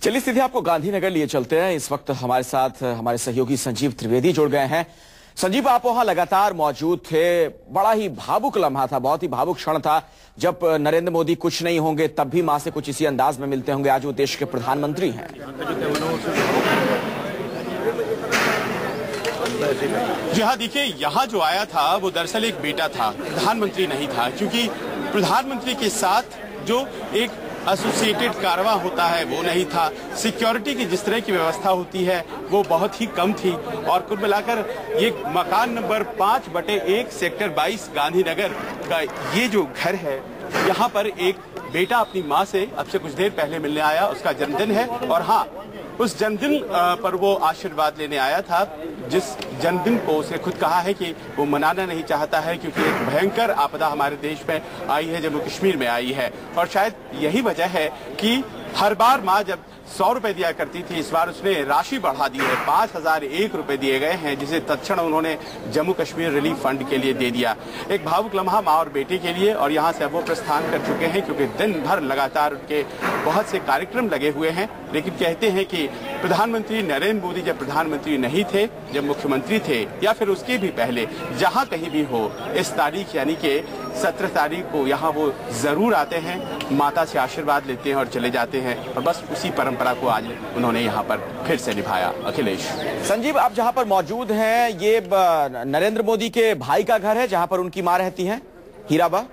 चलिए सीधे आपको गांधीनगर लिए चलते हैं। इस वक्त हमारे साथ हमारे सहयोगी संजीव त्रिवेदी जुड़ गए हैं। संजीव, आप वहां लगातार मौजूद थे। बड़ा ही भावुक लम्हा था, बहुत ही भावुक क्षण था जब नरेंद्र मोदी कुछ नहीं होंगे तब भी मां से कुछ इसी अंदाज में मिलते होंगे। आज वो देश के प्रधानमंत्री हैं। जी हाँ, देखिए यहाँ जो आया था वो दरअसल एक बेटा था, प्रधानमंत्री नहीं था। क्योंकि प्रधानमंत्री के साथ जो एक एसोसिएटेड कारवां होता है वो नहीं था। सिक्योरिटी की जिस तरह की व्यवस्था होती है वो बहुत ही कम थी। और कुल मिलाकर ये मकान नंबर 5/1 सेक्टर 22 गांधीनगर का ये जो घर है, यहाँ पर एक बेटा अपनी माँ से अब से कुछ देर पहले मिलने आया। उसका जन्मदिन है और हाँ, उस जन्मदिन पर वो आशीर्वाद लेने आया था, जिस जन्मदिन को उसने खुद कहा है कि वो मनाना नहीं चाहता है क्योंकि एक भयंकर आपदा हमारे देश में आई है, जम्मू कश्मीर में आई है। और शायद यही वजह है कि हर बार माँ जब 100 रुपए दिया करती थी, इस बार उसने राशि बढ़ा दी है। 5001 रुपए दिए गए हैं, जिसे तत्क्षण उन्होंने जम्मू कश्मीर रिलीफ फंड के लिए दे दिया। एक भावुक लम्हा माँ और बेटे के लिए। और यहाँ से अब वो प्रस्थान कर चुके हैं क्योंकि दिन भर लगातार उनके बहुत से कार्यक्रम लगे हुए हैं। लेकिन कहते हैं कि प्रधानमंत्री नरेंद्र मोदी जब प्रधानमंत्री नहीं थे, जब मुख्यमंत्री थे या फिर उसके भी पहले, जहाँ कहीं भी हो, इस तारीख यानी कि 17 तारीख को यहाँ वो जरूर आते हैं, माता से आशीर्वाद लेते हैं और चले जाते हैं। और बस उसी परंपरा को आज उन्होंने यहाँ पर फिर से निभाया। अखिलेश। संजीव, आप जहाँ पर मौजूद हैं ये नरेंद्र मोदी के भाई का घर है जहाँ पर उनकी माँ रहती हैं, हीराबा।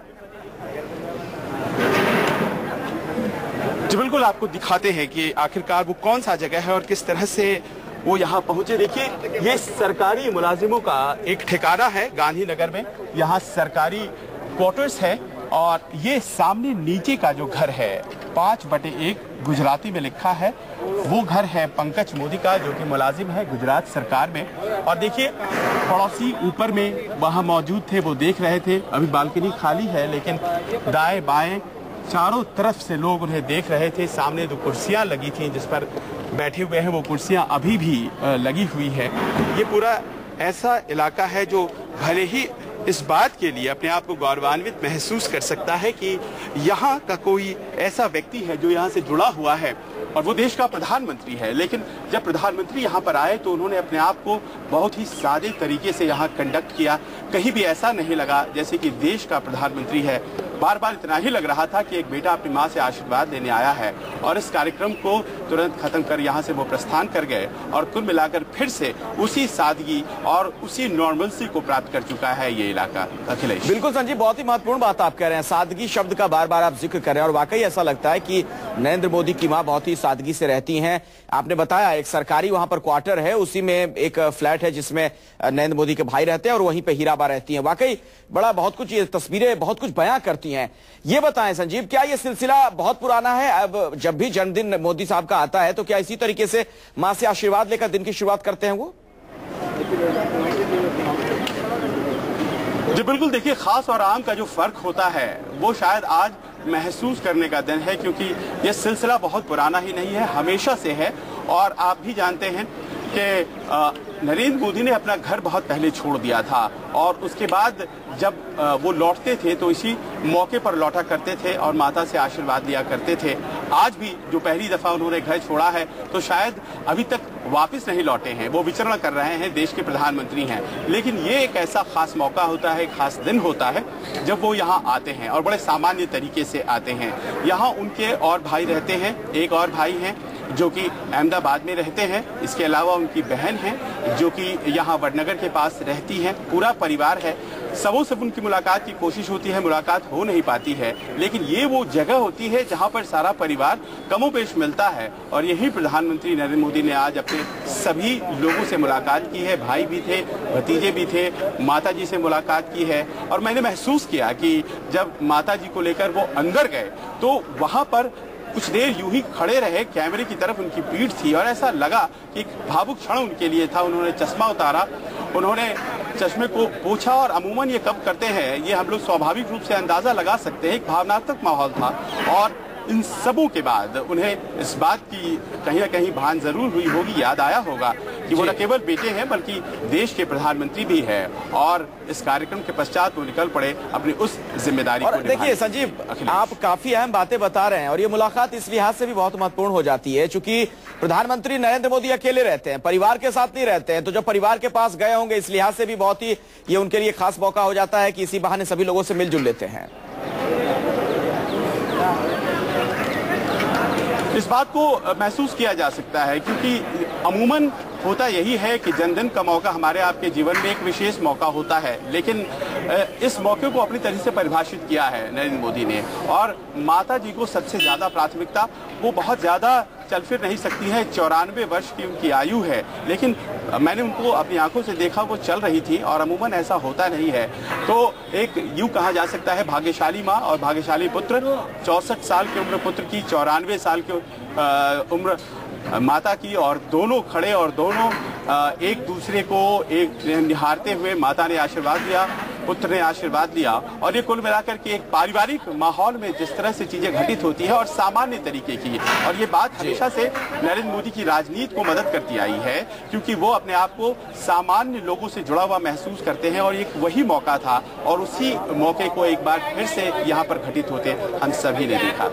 जी बिल्कुल, आपको दिखाते हैं कि आखिरकार वो कौन सा जगह है और किस तरह से वो यहाँ पहुंचे। देखिए, ये सरकारी मुलाजिमों का एक ठिकाना है गांधीनगर में। यहाँ सरकारी क्वार्टर्स है और ये सामने नीचे का जो घर है 5/1 गुजराती में लिखा है, वो घर है पंकज मोदी का, जो कि मुलाजिम है गुजरात सरकार में। और देखिए, पड़ोसी ऊपर में वहाँ मौजूद थे, वो देख रहे थे। अभी बालकनी खाली है लेकिन दाएं बाएं चारों तरफ से लोग उन्हें देख रहे थे। सामने 2 कुर्सियां लगी थी जिस पर बैठे हुए हैं, वो कुर्सियां अभी भी लगी हुई है। ये पूरा ऐसा इलाका है जो भले ही इस बात के लिए अपने आप को गौरवान्वित महसूस कर सकता है कि यहाँ का कोई ऐसा व्यक्ति है जो यहाँ से जुड़ा हुआ है और वो देश का प्रधानमंत्री है। लेकिन जब प्रधानमंत्री यहाँ पर आए तो उन्होंने अपने आप को बहुत ही सादे तरीके से यहाँ कंडक्ट किया। कहीं भी ऐसा नहीं लगा जैसे कि देश का प्रधानमंत्री है। बार बार इतना ही लग रहा था कि एक बेटा अपनी माँ से आशीर्वाद लेने आया है। और इस कार्यक्रम को तुरंत खत्म कर यहाँ से वो प्रस्थान कर गए और कुल मिलाकर फिर से उसी सादगी और उसी नॉर्मलसी को प्राप्त कर चुका है ये इलाका। अखिलेश। बिल्कुल संजीव, बहुत ही महत्वपूर्ण बात आप कह रहे हैं। सादगी शब्द का बार बार आप जिक्र कर रहे हैं और वाकई ऐसा लगता है कि नरेंद्र मोदी की माँ बहुत ही सादगी से रहती हैं। आपने बताया एक सरकारी वहां पर क्वार्टर है, उसी में एक फ्लैट है जिसमें नरेंद्र मोदी के भाई रहते हैं और वहीं पे हीराबा रहती हैं। वाकई बड़ा बहुत कुछ, ये तस्वीरें बहुत कुछ बयां करती हैं। ये बताएं संजीव, क्या ये सिलसिला बहुत पुराना है? अब जब भी जन्मदिन मोदी साहब का आता है तो क्या इसी तरीके से मां से आशीर्वाद लेकर दिन की शुरुआत करते हैं वो? जी बिल्कुल, देखिए, खास और आम का जो फर्क होता है वो शायद आज महसूस करने का दिन है, क्योंकि ये सिलसिला बहुत पुराना ही नहीं है, हमेशा से है। और आप भी जानते हैं कि नरेंद्र मोदी ने अपना घर बहुत पहले छोड़ दिया था और उसके बाद जब वो लौटते थे तो इसी मौके पर लौटा करते थे और माता से आशीर्वाद लिया करते थे। आज भी जो पहली दफा उन्होंने घर छोड़ा है तो शायद अभी तक वापस नहीं लौटे हैं, वो विचरण कर रहे हैं, देश के प्रधानमंत्री हैं। लेकिन ये एक ऐसा खास मौका होता है, खास दिन होता है जब वो यहाँ आते हैं और बड़े सामान्य तरीके से आते हैं। यहाँ उनके और भाई रहते हैं, एक और भाई हैं जो कि अहमदाबाद में रहते हैं। इसके अलावा उनकी बहन है जो कि यहाँ वडनगर के पास रहती है। पूरा परिवार है। सबों से उनकी मुलाकात की कोशिश होती है, मुलाकात हो नहीं पाती है। लेकिन ये वो जगह होती है जहाँ पर सारा परिवार कमोपेश मिलता है। और यही प्रधानमंत्री नरेंद्र मोदी ने आज अपने सभी लोगों से मुलाकात की है। भाई भी थे, भतीजे भी थे, माता जी से मुलाकात की है। और मैंने महसूस किया कि जब माता जी को लेकर वो अंदर गए तो वहाँ पर कुछ देर यूं ही खड़े रहे, कैमरे की तरफ उनकी पीठ थी और ऐसा लगा कि एक भावुक क्षण उनके लिए था। उन्होंने चश्मा उतारा, उन्होंने चश्मे को पोंछा और अमूमन ये कब करते हैं ये हम लोग स्वाभाविक रूप से अंदाजा लगा सकते हैं। एक भावनात्मक माहौल था और इन सबों के बाद उन्हें इस बात की कहीं ना कहीं भान जरूर हुई होगी, याद आया होगा कि वो न केवल बेटे हैं बल्कि देश के प्रधानमंत्री भी है, और इस कार्यक्रम के पश्चात वो निकल पड़े अपनी उस जिम्मेदारी को। देखिए संजीव, आप काफी अहम बातें बता रहे हैं और ये मुलाकात इस लिहाज से भी बहुत महत्वपूर्ण हो जाती है क्योंकि प्रधानमंत्री नरेंद्र मोदी अकेले रहते हैं, परिवार के साथ नहीं रहते हैं, तो जब परिवार के पास गए होंगे इस लिहाज से भी बहुत ही ये उनके लिए खास मौका हो जाता है कि इसी बहाने सभी लोगों से मिलजुल लेते हैं। इस बात को महसूस किया जा सकता है क्योंकि अमूमन होता यही है कि जनधन का मौका हमारे आपके जीवन में एक विशेष मौका होता है, लेकिन इस मौके को अपनी तरह से परिभाषित किया है नरेंद्र मोदी ने, और माता जी को सबसे ज्यादा प्राथमिकता, वो बहुत ज्यादा चल फिर नहीं सकती है, 94 वर्ष की उनकी आयु है, लेकिन मैंने उनको अपनी आंखों से देखा, वो चल रही थी और अमूमन ऐसा होता नहीं है। तो एक यूं कहा जा सकता है भाग्यशाली माँ और भाग्यशाली पुत्र, 64 साल की उम्र पुत्र की, 94 साल की उम्र माता की, और दोनों खड़े और दोनों एक दूसरे को एक निहारते हुए माता ने आशीर्वाद दिया, पुत्र ने आशीर्वाद लिया, और ये कुल मिलाकर के एक पारिवारिक माहौल में जिस तरह से चीजें घटित होती है और सामान्य तरीके की, और ये बात हमेशा से नरेंद्र मोदी की राजनीति को मदद करती आई है क्योंकि वो अपने आप को सामान्य लोगों से जुड़ा हुआ महसूस करते हैं, और एक वही मौका था और उसी मौके को एक बार फिर से यहाँ पर घटित होते हम सभी ने देखा।